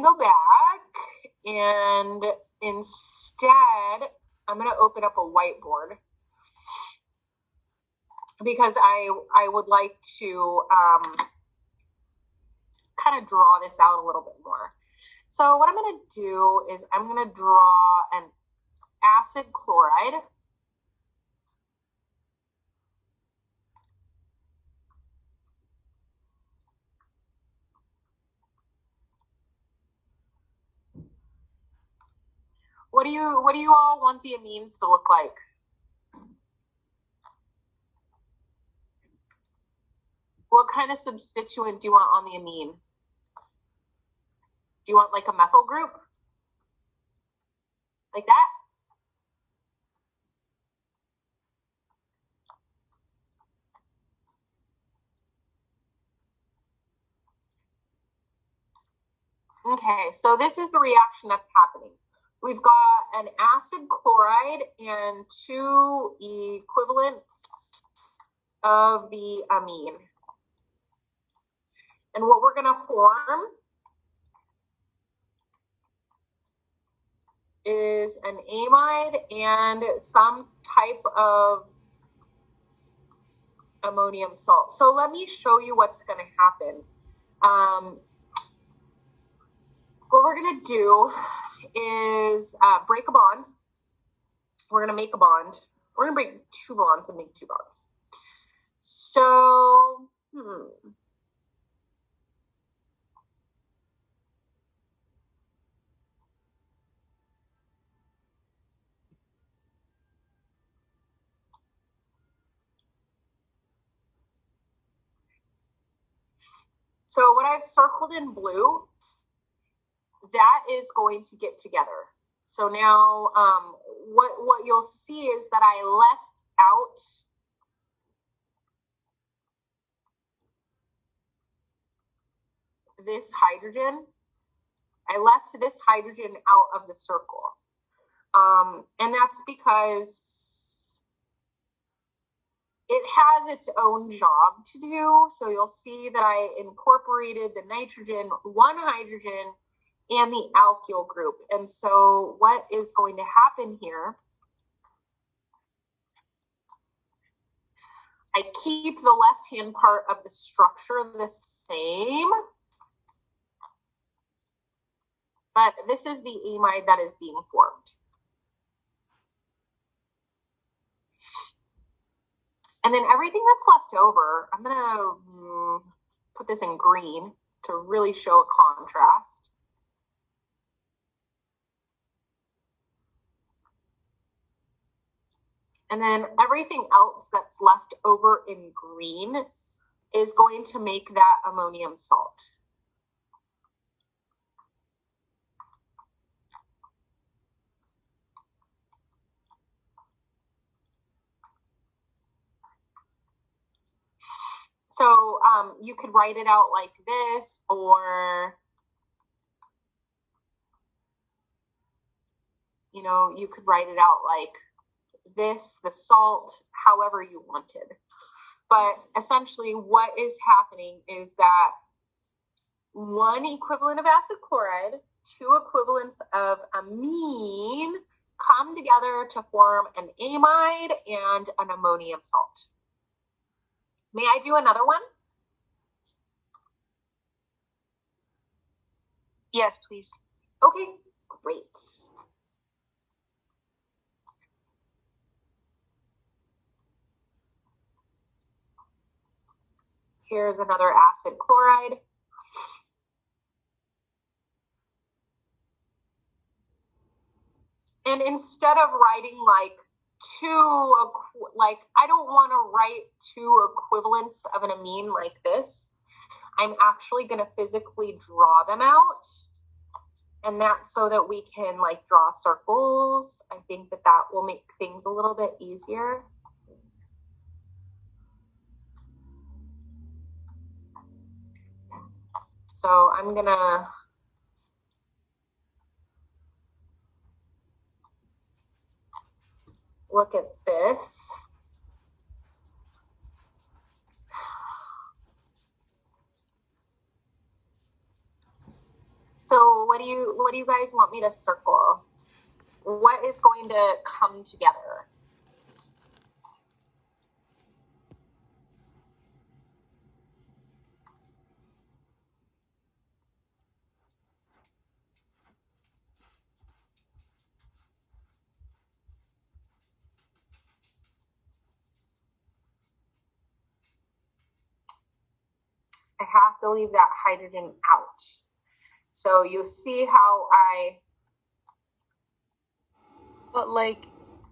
go back and instead, I'm going to open up a whiteboard because I would like to kind of draw this out a little bit more. So what I'm going to do is I'm going to draw an acid chloride. What do you all want the amines to look like? What kind of substituent do you want on the amine? Do you want like a methyl group? Like that? Okay, so this is the reaction that's happening. We've got an acid chloride and two equivalents of the amine. And what we're going to form is an amide and some type of ammonium salt. So let me show you what's going to happen. What we're going to do is break a bond. We're going to make a bond. We're going to break two bonds and make two bonds. So, So what I've circled in blue, that is going to get together. So now what you'll see is that I left out this hydrogen. I left this hydrogen out of the circle. And that's because it has its own job to do. So you'll see that I incorporated the nitrogen, one hydrogen, and the alkyl group. And so what is going to happen here, I keep the left-hand part of the structure the same, but this is the amide that is being formed. And then everything that's left over, I'm going to put this in green to really show a contrast. And then everything else that's left over in green is going to make that ammonium salt. So you could write it out like this, or, you could write it out like this, the salt, however you wanted. But essentially what is happening is that one equivalent of acid chloride, two equivalents of amine come together to form an amide and an ammonium salt. May I do another one? Yes, please. Okay, great. Here's another acid chloride. And instead of writing like I don't want to write two equivalents of an amine like this. I'm actually going to physically draw them out. And that's so that we can like draw circles. I think that will make things a little bit easier. So I'm going to look at this. So what do you guys want me to circle? What is going to come together? I have to leave that hydrogen out. So you see how But like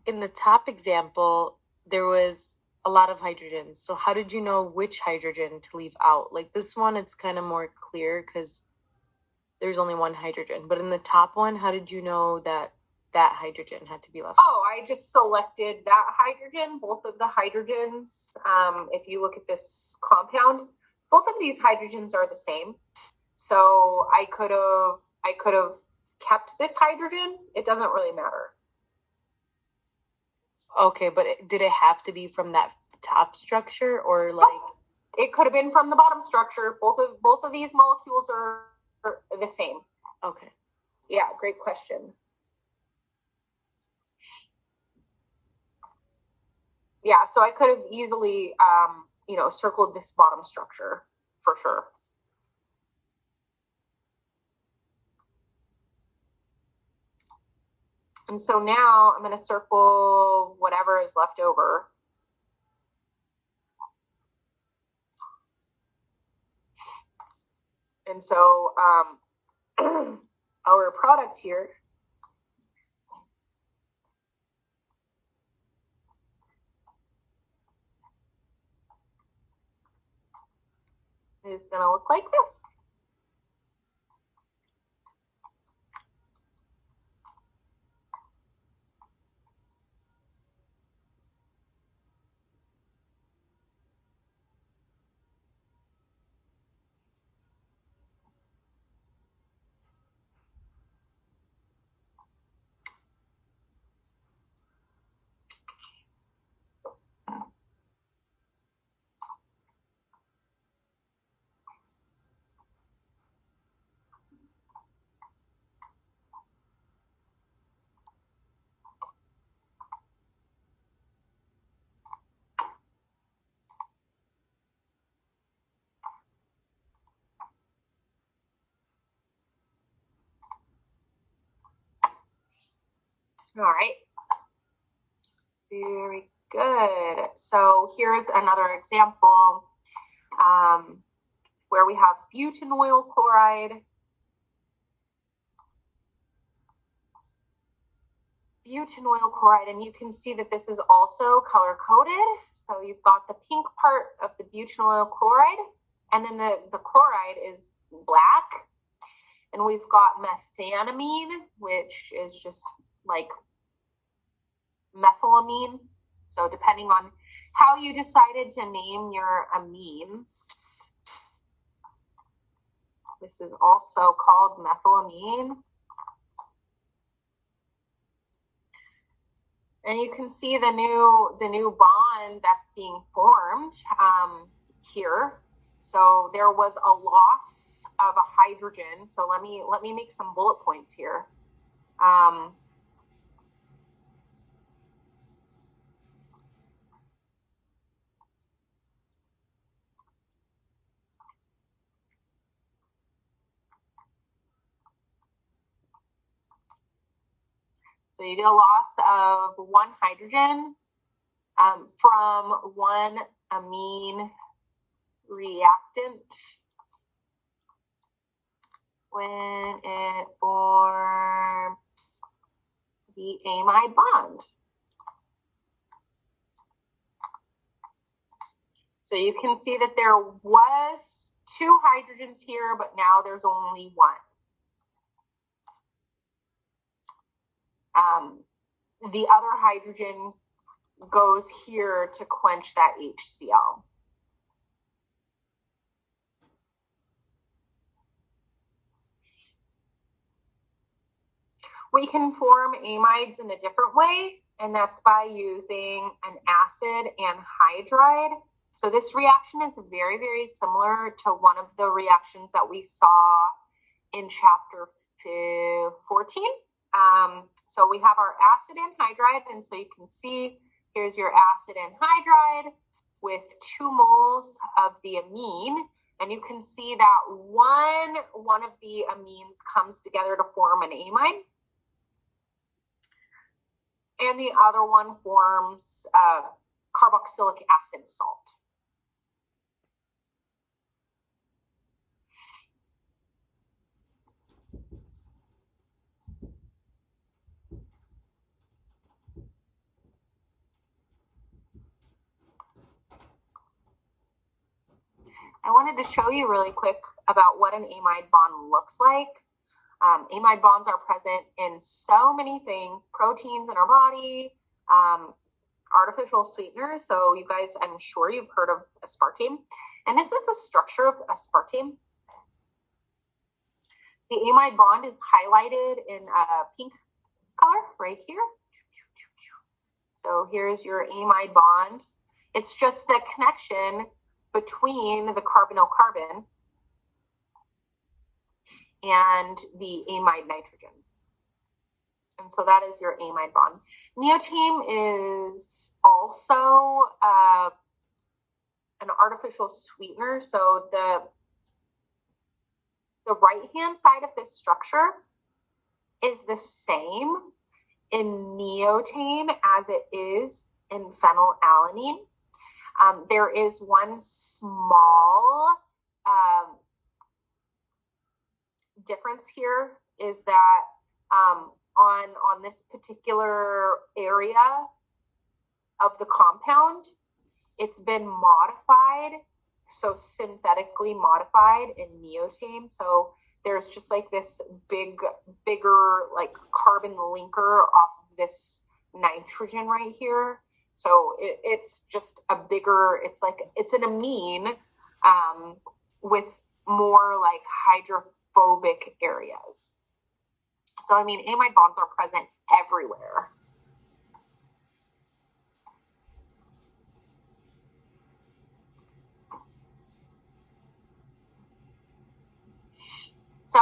in the top example, there was a lot of hydrogen. So how did you know which hydrogen to leave out? Like this one, it's kind of more clear because there's only one hydrogen. But in the top one, how did you know that that hydrogen had to be left? Oh, I just selected that hydrogen, both of the hydrogens. If you look at this compound, both of these hydrogens are the same. So I could have kept this hydrogen. It doesn't really matter. Okay, but did it have to be from that top structure or like? It could have been from the bottom structure. Both of these molecules are the same. Okay. Yeah, great question. Yeah, so I could have easily, circled this bottom structure for sure. And so now I'm going to circle whatever is left over. And so our product here is going to look like this. All right. Very good. So here's another example where we have butanoyl chloride. Butanoyl chloride, and you can see that this is also color coded. So you've got the pink part of the butanoyl chloride, and then the chloride is black. And we've got methanamine, which is just like methylamine. So depending on how you decided to name your amines, this is also called methylamine. And you can see the new bond that's being formed here. So there was a loss of a hydrogen. So let me make some bullet points here. So you get a loss of one hydrogen from one amine reactant when it forms the amide bond. So you can see that there was two hydrogens here, but now there's only one. The other hydrogen goes here to quench that HCl. We can form amides in a different way, and that's by using an acid anhydride. So this reaction is very, very similar to one of the reactions that we saw in chapter 14. So we have our acid anhydride, and so you can see here's your acid anhydride with 2 moles of the amine, and you can see that one of the amines comes together to form an amide, and the other one forms carboxylic acid salt. I wanted to show you really quick about what an amide bond looks like. Amide bonds are present in so many things, proteins in our body, artificial sweeteners. So you guys, I'm sure you've heard of aspartame. And this is the structure of aspartame. The amide bond is highlighted in a pink color right here. So here's your amide bond. It's just the connection between the carbonyl-carbon and the amide nitrogen. And so that is your amide bond. Neotame is also an artificial sweetener. So the right-hand side of this structure is the same in neotame as it is in phenylalanine. There is one small difference here, is that on this particular area of the compound, it's been modified, so synthetically modified in neotame. So there's just like this bigger like carbon linker off of this nitrogen right here. So it's just a bigger, it's an amine with more like hydrophobic areas. So, I mean, amide bonds are present everywhere. So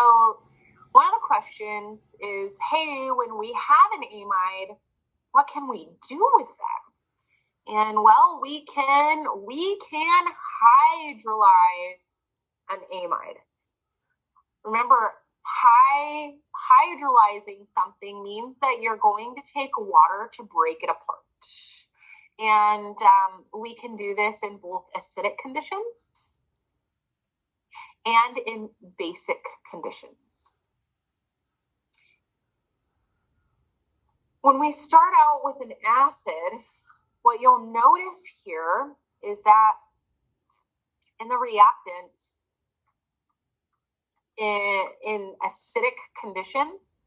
one of the questions is, hey, when we have an amide, what can we do with that? And well, we can hydrolyze an amide. Remember, hydrolyzing something means that you're going to take water to break it apart. And we can do this in both acidic conditions and in basic conditions. When we start out with an acid, what you'll notice here is that in the reactants, in acidic conditions,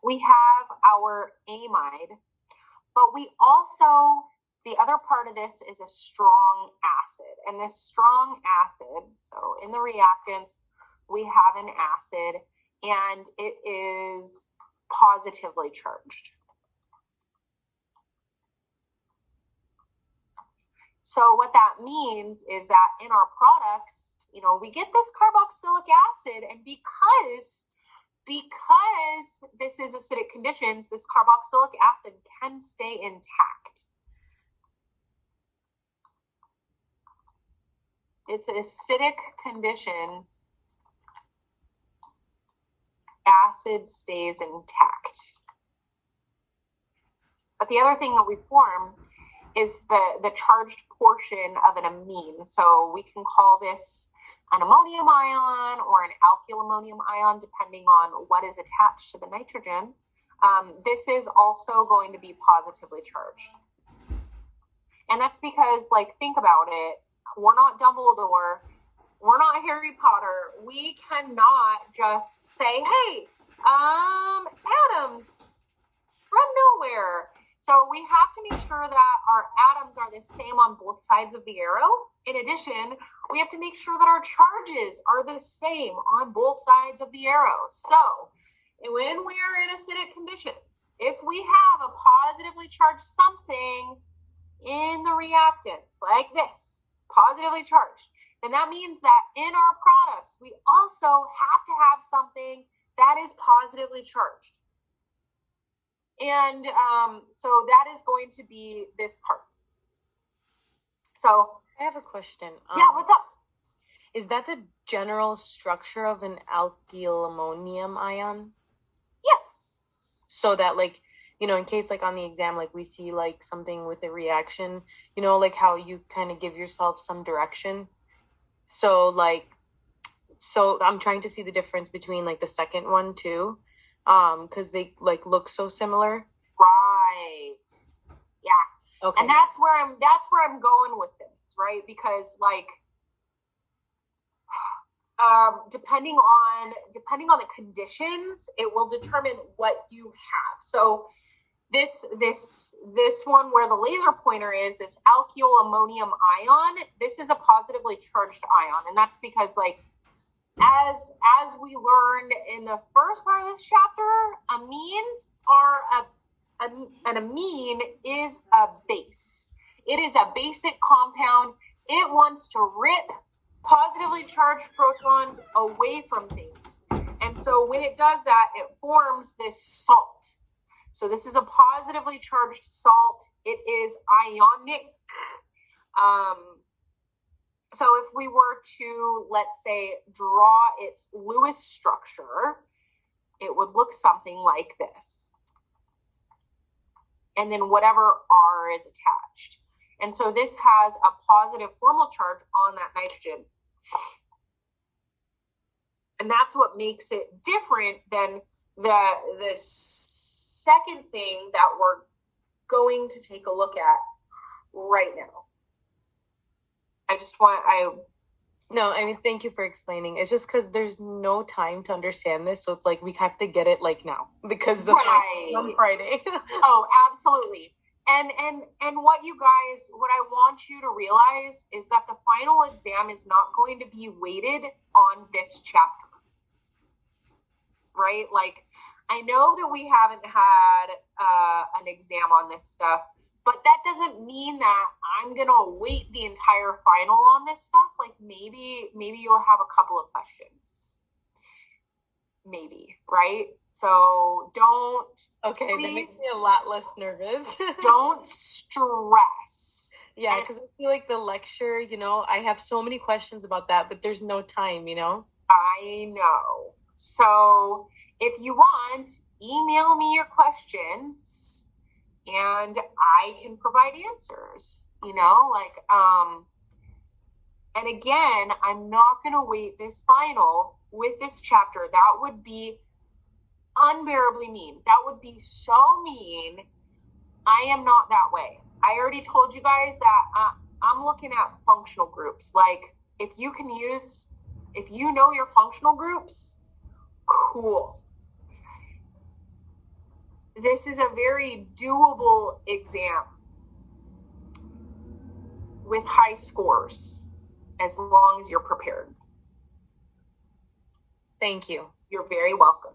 we have our amide, but we also, the other part of this is a strong acid. And this strong acid, so in the reactants, we have an acid and it is positively charged. So what that means is that in our products, you know, we get this carboxylic acid, and because this is acidic conditions, this carboxylic acid can stay intact. It's acidic conditions, acid stays intact. But the other thing that we form is the charged portion of an amine. So we can call this an ammonium ion or an alkyl ammonium ion, depending on what is attached to the nitrogen. This is also going to be positively charged. And that's because, like, think about it. We're not Dumbledore. We're not Harry Potter. We cannot just say, hey, atoms from nowhere. So we have to make sure that our atoms are the same on both sides of the arrow. In addition, we have to make sure that our charges are the same on both sides of the arrow. So when we are in acidic conditions, if we have a positively charged something, in the reactants like this, positively charged, then that means that in our products, we also have to have something that is positively charged. And so that is going to be this part. So I have a question. Yeah, what's up? Is that the general structure of an alkyl ammonium ion? Yes. So that, like, you know, in case like on the exam, like we see like something with a reaction, you know, like how you kind of give yourself some direction. So I'm trying to see the difference between like the second one too, because they like look so similar. Right. Yeah. Okay. And that's where I'm going with this, right? Because like depending on the conditions, it will determine what you have. So this one where the laser pointer is, this alkyl ammonium ion, this is a positively charged ion, and that's because like as we learned in the first part of this chapter, amines are an amine is a base. It is a basic compound. It wants to rip positively charged protons away from things. And so when it does that, it forms this salt. So this is a positively charged salt. It is ionic. So if we were to, let's say, draw its Lewis structure, it would look something like this. And then whatever R is attached. And so this has a positive formal charge on that nitrogen. And that's what makes it different than the second thing that we're going to take a look at right now. No, I mean, thank you for explaining. It's just because there's no time to understand this. So it's like we have to get it like now because the on Friday. Oh, absolutely. And what I want you to realize is that the final exam is not going to be weighted on this chapter, right? Like, I know that we haven't had an exam on this stuff, but that doesn't mean that I'm going to weight the entire final on this stuff. Like maybe you'll have a couple of questions. Maybe, right? So don't. Okay, that makes me a lot less nervous. Don't stress. Yeah, because I feel like the lecture, you know, I have so many questions about that, but there's no time, you know? I know. So if you want, email me your questions and I can provide answers, you know, like, and again, I'm not going to weight this final with this chapter. That would be unbearably mean. That would be so mean. I am not that way. I already told you guys that I'm looking at functional groups. Like if you know your functional groups, cool. This is a very doable exam with high scores as long as you're prepared. Thank you. You're very welcome.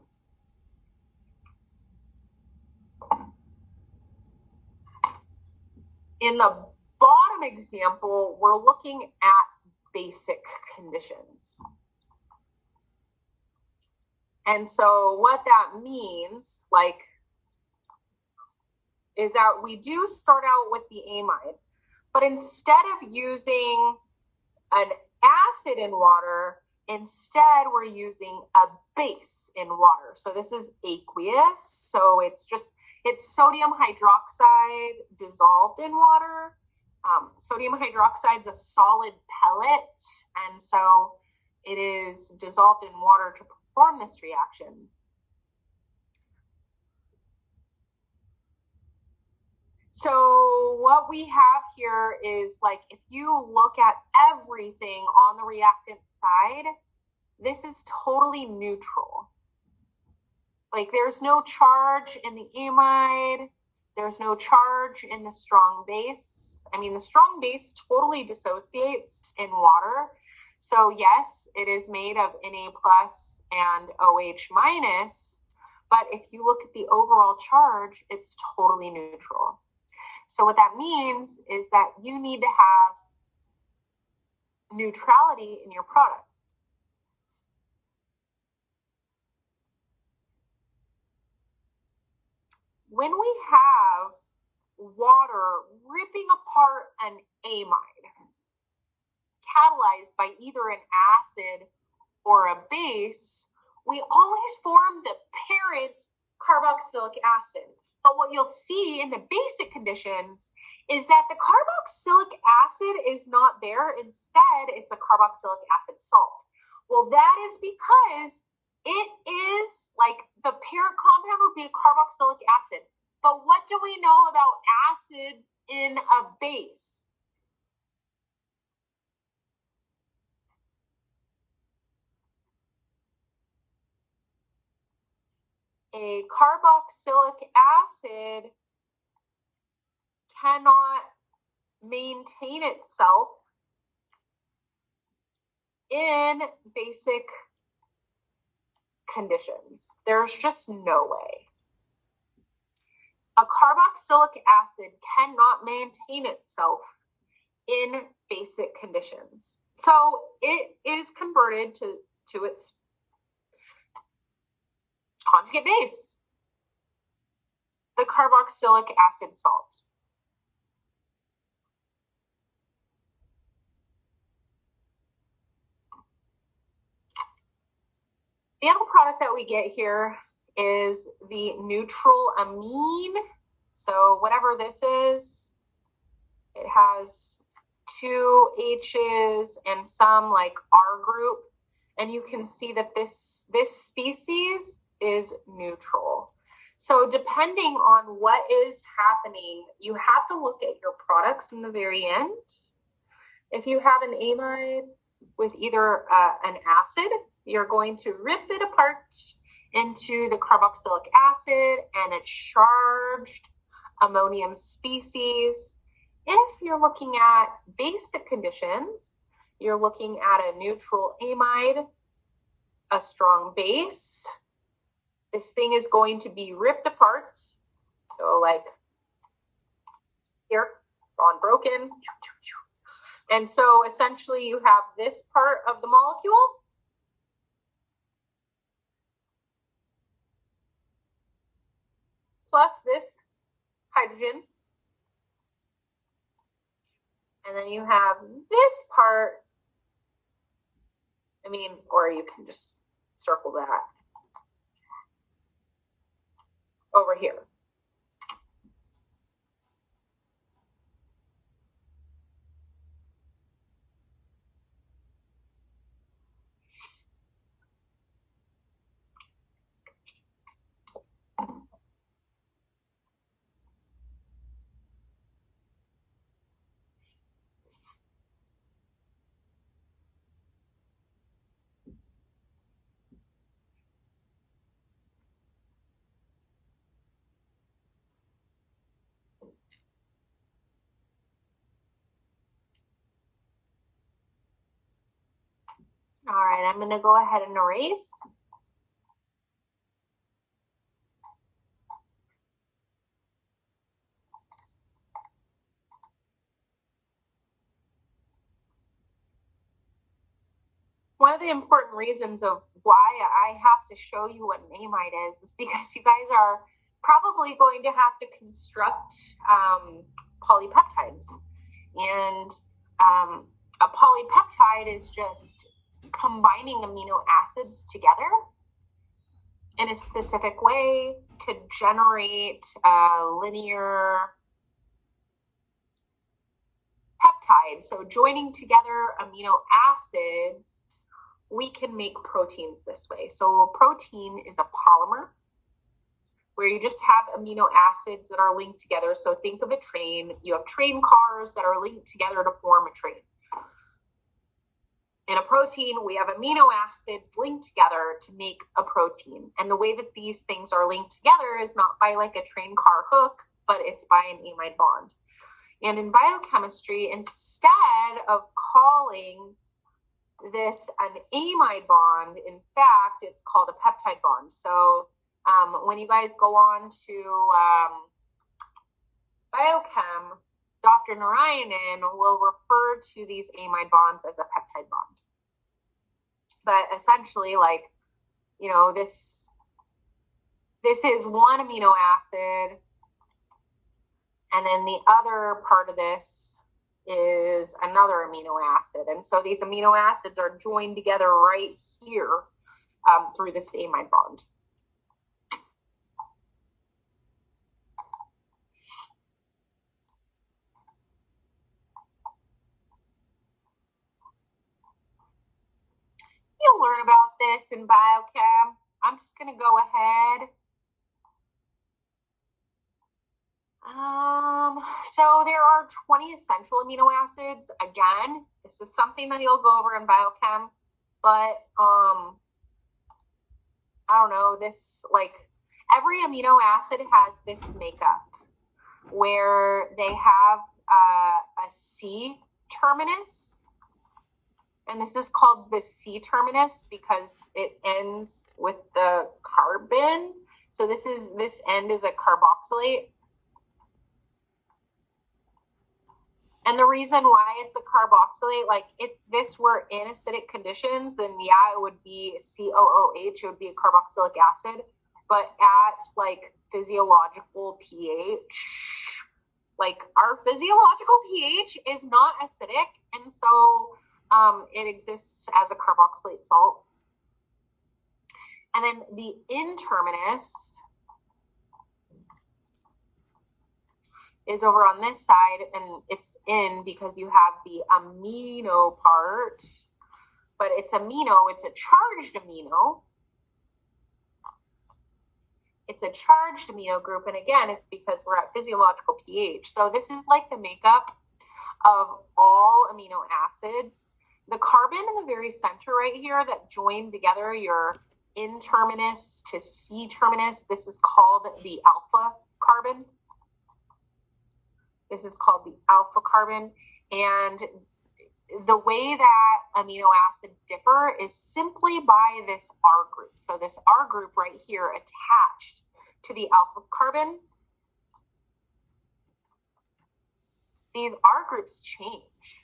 In the bottom example, we're looking at basic conditions. And so what that means, like, is that we do start out with the amide, but instead of using an acid in water, instead we're using a base in water. So this is aqueous. So it's sodium hydroxide dissolved in water. Sodium hydroxide is a solid pellet, and so it is dissolved in water to perform this reaction. So what we have here is, like, if you look at everything on the reactant side, this is totally neutral. Like, there's no charge in the amide. There's no charge in the strong base. I mean, the strong base totally dissociates in water. So yes, it is made of Na plus and OH minus, but if you look at the overall charge, it's totally neutral. So what that means is that you need to have neutrality in your products. When we have water ripping apart an amide, catalyzed by either an acid or a base, we always form the parent carboxylic acid. But what you'll see in the basic conditions is that the carboxylic acid is not there. Instead, it's a carboxylic acid salt. Well, that is because it is like the parent compound would be a carboxylic acid. But what do we know about acids in a base? A carboxylic acid cannot maintain itself in basic conditions. There's just no way. A carboxylic acid cannot maintain itself in basic conditions. So it is converted to its conjugate base, the carboxylic acid salt. The other product that we get here is the neutral amine. So whatever this is, it has 2 H's and some like R group. And you can see that this species is neutral. So depending on what is happening, you have to look at your products in the very end. If you have an amide with either an acid, you're going to rip it apart into the carboxylic acid and its charged ammonium species. If you're looking at basic conditions, you're looking at a neutral amide, a strong base. This thing is going to be ripped apart. So like here, gone broken. And so essentially you have this part of the molecule plus this hydrogen. And then you have this part, or you can just circle that over here. All right, I'm going to go ahead and erase. One of the important reasons of why I have to show you what an amide is because you guys are probably going to have to construct polypeptides. And a polypeptide is just combining amino acids together in a specific way to generate a linear peptide. So joining together amino acids, we can make proteins this way. So a protein is a polymer where you just have amino acids that are linked together. So think of a train. You have train cars that are linked together to form a train. In a protein, we have amino acids linked together to make a protein. And the way that these things are linked together is not by like a train car hook, but it's by an amide bond. And in biochemistry, instead of calling this an amide bond, in fact, it's called a peptide bond. So when you guys go on to biochem, Dr. Narayanan will refer to these amide bonds as a peptide bond. But essentially, like, you know, this is one amino acid, and then the other part of this is another amino acid. And so these amino acids are joined together right here through this amide bond. You'll learn about this in biochem. I'm just going to go ahead. So there are 20 essential amino acids. Again, this is something that you'll go over in biochem, but I don't know, this, like, every amino acid has this makeup where they have a C terminus, and this is called the C terminus because it ends with the carbon. So this end is a carboxylate. And the reason why it's a carboxylate, like if this were in acidic conditions, then yeah, it would be COOH, it would be a carboxylic acid. But at like physiological pH, like our physiological pH is not acidic. And so it exists as a carboxylate salt. And then the N-terminus is over on this side, and it's in because you have the amino part, but it's amino, it's a charged amino. It's a charged amino group, and again, it's because we're at physiological pH. So this is like the makeup of all amino acids. The carbon in the very center right here that join together your N-terminus to C-terminus, this is called the alpha carbon. This is called the alpha carbon. And the way that amino acids differ is simply by this R group. So this R group right here attached to the alpha carbon, these R groups change.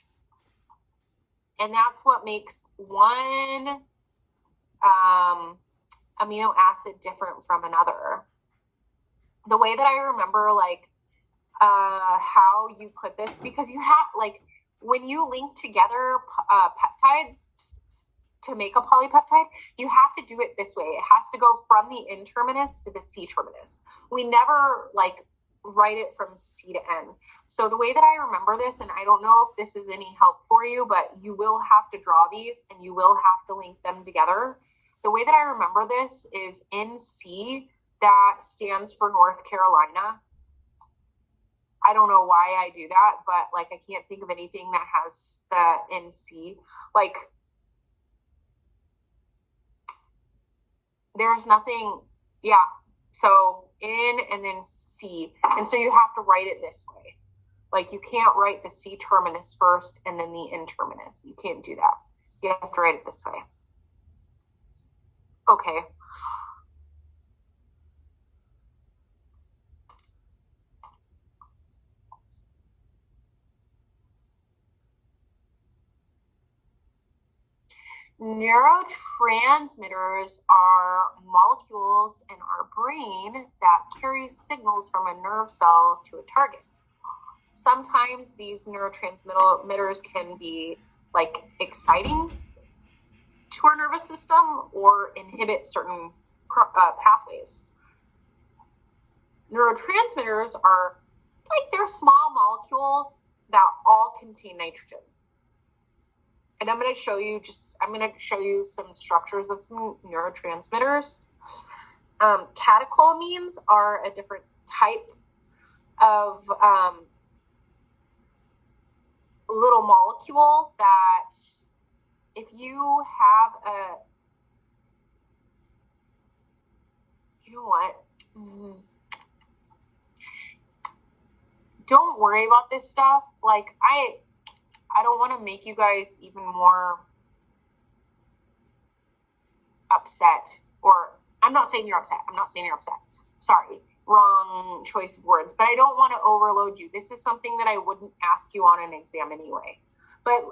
And that's what makes one amino acid different from another. The way that I remember, like, how you put this, because you have, like, when you link together peptides to make a polypeptide, you have to do it this way. It has to go from the N-terminus to the C-terminus. We never, like, write it from C to N. So the way that I remember this, and I don't know if this is any help for you, but you will have to draw these and you will have to link them together. The way that I remember this is NC, that stands for North Carolina. I don't know why I do that, but like I can't think of anything that has the NC. Like there's nothing, yeah. So N and then C. And so you have to write it this way. Like you can't write the C terminus first and then the N terminus. You can't do that. You have to write it this way. Okay. Neurotransmitters are molecules in our brain that carry signals from a nerve cell to a target. Sometimes these neurotransmitters can be like exciting to our nervous system or inhibit certain pathways. Neurotransmitters are like, they're small molecules that all contain nitrogen. And I'm going to show you some structures of some neurotransmitters. Catecholamines are a different type of little molecule that if you have don't worry about this stuff. Like I don't want to make you guys even more upset. Or I'm not saying you're upset. Sorry. wrong choice of words, but I don't want to overload you. This is something that I wouldn't ask you on an exam anyway. But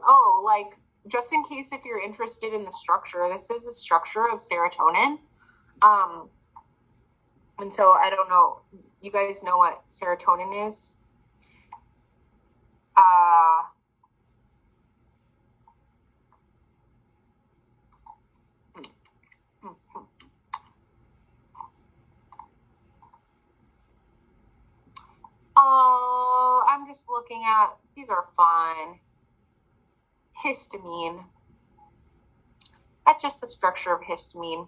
like, just in case if you're interested in the structure, this is the structure of serotonin. And so I don't know, you guys know what serotonin is? Oh, I'm just looking at, these are fun. Histamine. That's just the structure of histamine.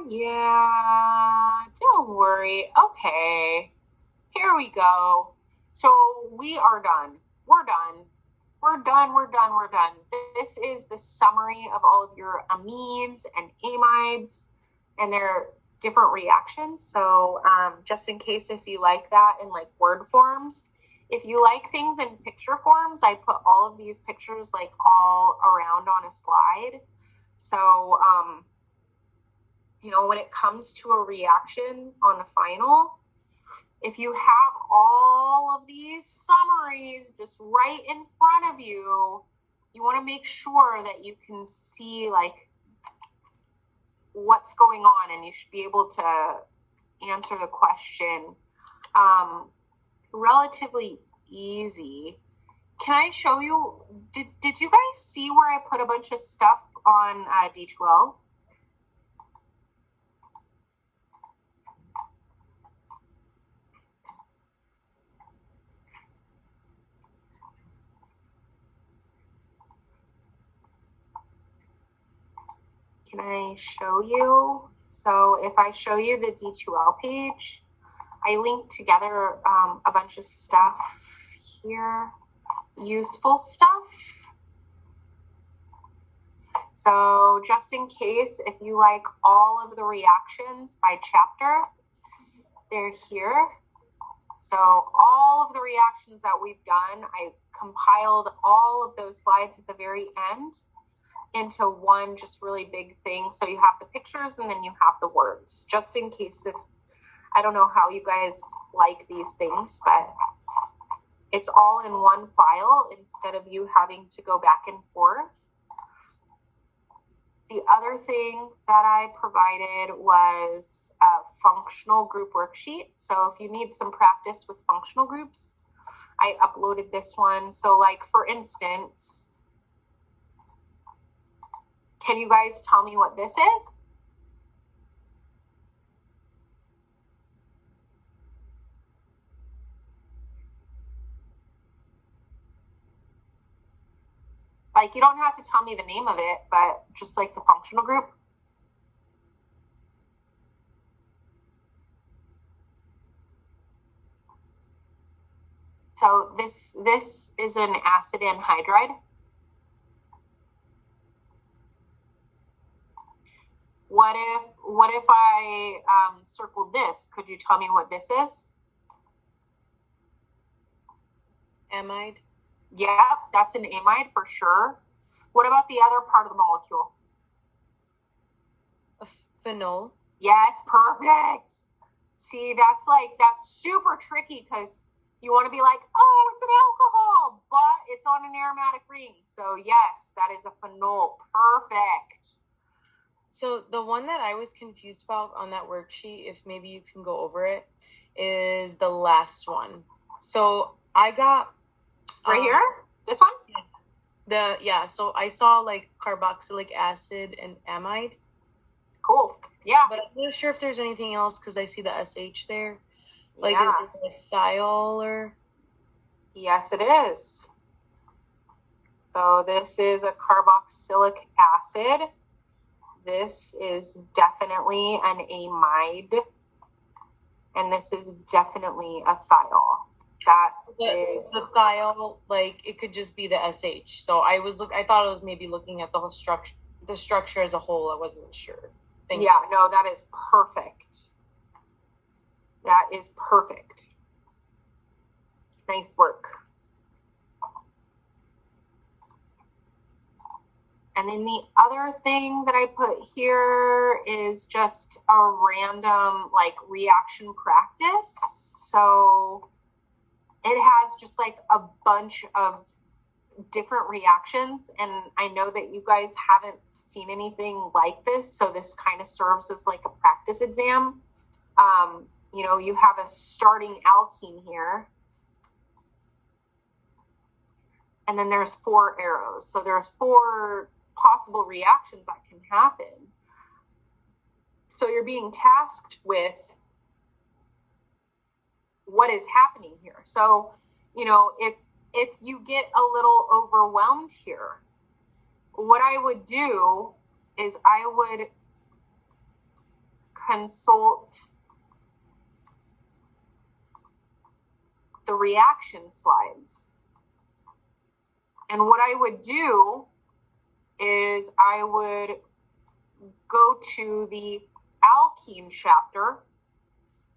Yeah, don't worry. Okay, here we go. So we are done. We're done. This is the summary of all of your amines and amides and their different reactions. So just in case if you like that in like word forms, if you like things in picture forms, I put all of these pictures like all around on a slide. So, when it comes to a reaction on the final, if you have all of these summaries just right in front of you, you want to make sure that you can see like what's going on, and you should be able to answer the question relatively easy. Can I show you? Did you guys see where I put a bunch of stuff on D12? Can I show you? So if I show you the D2L page, I linked together a bunch of stuff here, useful stuff. So just in case, if you like all of the reactions by chapter, they're here. So all of the reactions that we've done, I compiled all of those slides at the very end into one just really big thing. So you have the pictures and then you have the words, just in case if, I don't know how you guys like these things, but it's all in one file instead of you having to go back and forth. The other thing that I provided was a functional group worksheet. So if you need some practice with functional groups, I uploaded this one. So like, for instance, can you guys tell me what this is? Like, you don't have to tell me the name of it, but just like the functional group. So this is an acid anhydride. What if I circled this? Could you tell me what this is? Amide. Yeah, that's an amide for sure. What about the other part of the molecule? A phenol. Yes, perfect. See, that's super tricky because you want to be like, oh, it's an alcohol, but it's on an aromatic ring. So yes, that is a phenol. Perfect. So the one that I was confused about on that worksheet, if maybe you can go over it, is the last one. So I got right here, this one. So I saw like carboxylic acid and amide. Cool. Yeah. But I'm not sure if there's anything else because I see the SH there. Like, is there a thiol or? Yes, it is. So this is a carboxylic acid. This is definitely an amide. And this is definitely a thiol. The thiol, like, it could just be the SH. So I thought I was maybe looking at the whole structure as a whole. I wasn't sure. Thank you. No, that is perfect. That is perfect. Nice work. And then the other thing that I put here is just a random like reaction practice. So it has just like a bunch of different reactions. And I know that you guys haven't seen anything like this. So this kind of serves as like a practice exam. You know, you have a starting alkene here. And then there's 4 arrows. So there's 4 possible reactions that can happen. So you're being tasked with what is happening here. So, you know, if you get a little overwhelmed here, what I would do is I would consult the reaction slides. And what I would do is I would go to the alkene chapter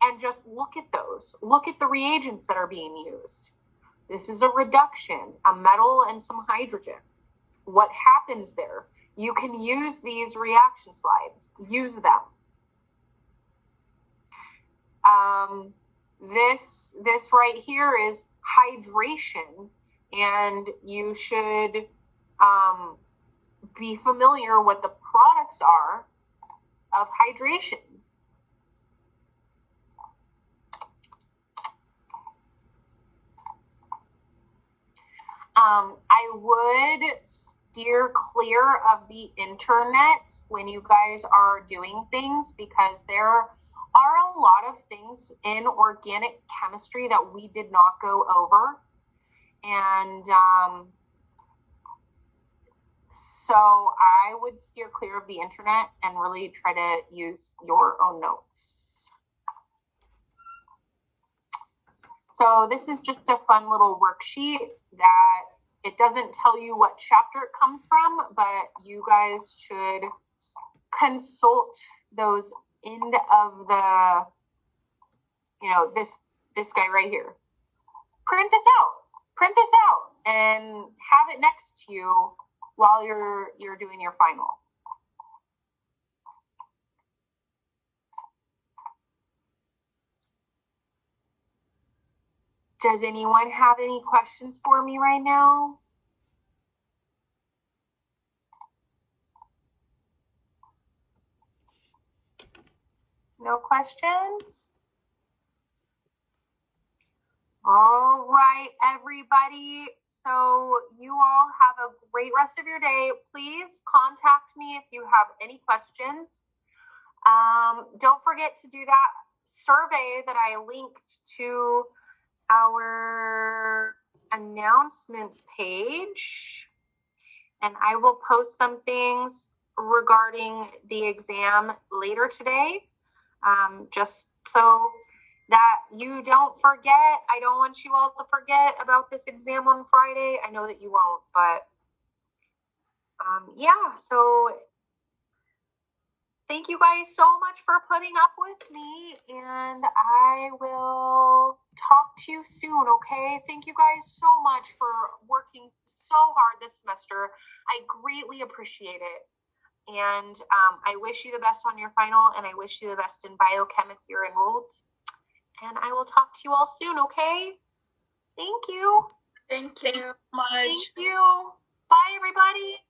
and just look at those. Look at the reagents that are being used. This is a reduction, a metal and some hydrogen. What happens there? You can use these reaction slides. Use them. This right here is hydration, and you should be familiar what the products are of hydration. I would steer clear of the internet when you guys are doing things, because there are a lot of things in organic chemistry that we did not go over. And so I would steer clear of the internet and really try to use your own notes. So this is just a fun little worksheet that it doesn't tell you what chapter it comes from, but you guys should consult those end of the, you know, this guy right here. Print this out and have it next to you while you're doing your final. Does anyone have any questions for me right now? No questions? All right, everybody. So you all have a great rest of your day. Please contact me if you have any questions. Don't forget to do that survey that I linked to our announcements page. And I will post some things regarding the exam later today, just so that you don't forget. I don't want you all to forget about this exam on Friday. I know that you won't, but yeah, so thank you guys so much for putting up with me, and I will talk to you soon, okay? Thank you guys so much for working so hard this semester. I greatly appreciate it. And I wish you the best on your final, and I wish you the best in biochem if you're enrolled. And I will talk to you all soon, okay? Thank you. Thank you so much. Thank you. Bye, everybody.